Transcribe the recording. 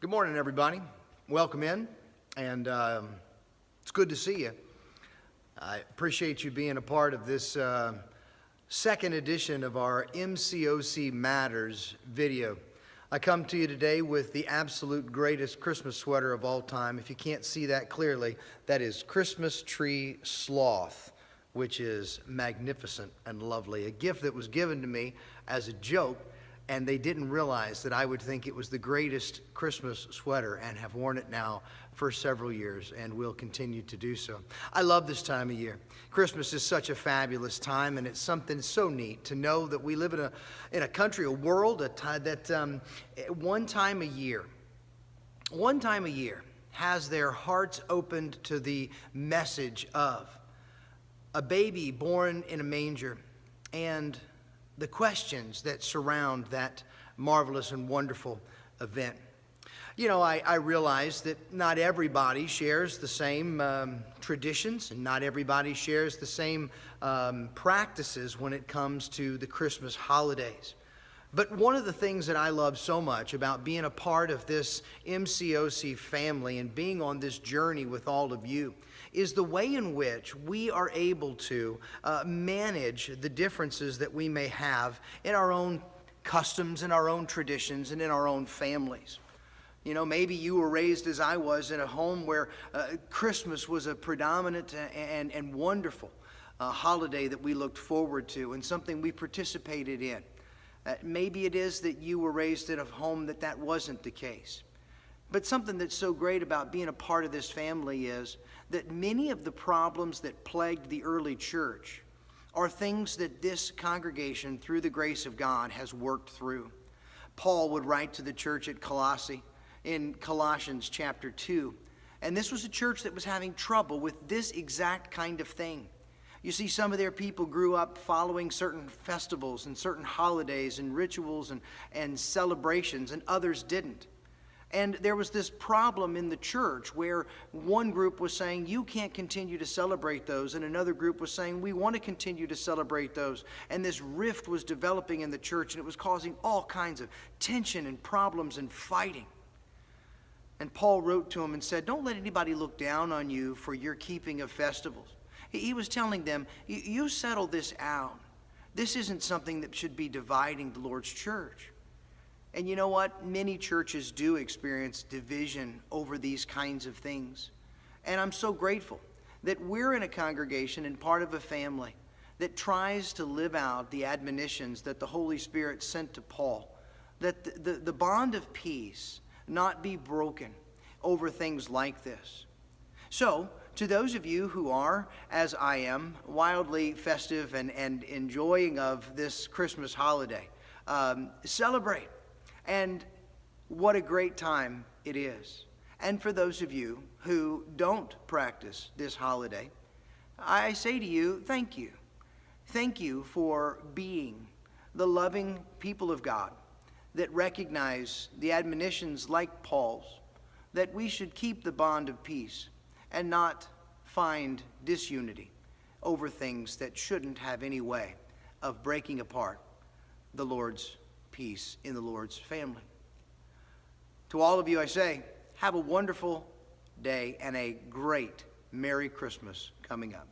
Good morning, everybody. Welcome in, and it's good to see you. I appreciate you being a part of this second edition of our MCOC Matters video. I come to you today with the absolute greatest Christmas sweater of all time. If you can't see that clearly, that is Christmas Tree Sloth, which is magnificent and lovely. A gift that was given to me as a joke, and they didn't realize that I would think it was the greatest Christmas sweater, and have worn it now for several years and will continue to do so. I love this time of year. Christmas is such a fabulous time, and it's something so neat to know that we live in a country, a world that one time a year has their hearts opened to the message of a baby born in a manger and the questions that surround that marvelous and wonderful event. You know, I realize that not everybody shares the same traditions, and not everybody shares the same practices when it comes to the Christmas holidays. But one of the things that I love so much about being a part of this MCOC family and being on this journey with all of you is the way in which we are able to manage the differences that we may have in our own customs, in our own traditions, and in our own families. You know, maybe you were raised as I was in a home where Christmas was a predominant and wonderful holiday that we looked forward to and something we participated in. Maybe it is that you were raised in a home that wasn't the case. But something that's so great about being a part of this family is that many of the problems that plagued the early church are things that this congregation, through the grace of God, has worked through. Paul would write to the church at Colosse in Colossians chapter 2, and this was a church that was having trouble with this exact kind of thing. You see, some of their people grew up following certain festivals and certain holidays and rituals and celebrations, and others didn't. And there was this problem in the church where one group was saying, you can't continue to celebrate those, and another group was saying, we want to continue to celebrate those. And this rift was developing in the church, and it was causing all kinds of tension and problems and fighting. And Paul wrote to them and said, don't let anybody look down on you for your keeping of festivals. He was telling them, you settle this out. This isn't something that should be dividing the Lord's church. And you know what? Many churches do experience division over these kinds of things. And I'm so grateful that we're in a congregation and part of a family that tries to live out the admonitions that the Holy Spirit sent to Paul, that the bond of peace not be broken over things like this. So, to those of you who are, as I am, wildly festive and enjoying of this Christmas holiday, celebrate. And what a great time it is. And for those of you who don't practice this holiday, I say to you, thank you. Thank you for being the loving people of God that recognize the admonitions like Paul's, that we should keep the bond of peace and not find disunity over things that shouldn't have any way of breaking apart the Lord's peace in the Lord's family. To all of you I say, have a wonderful day and a great Merry Christmas coming up.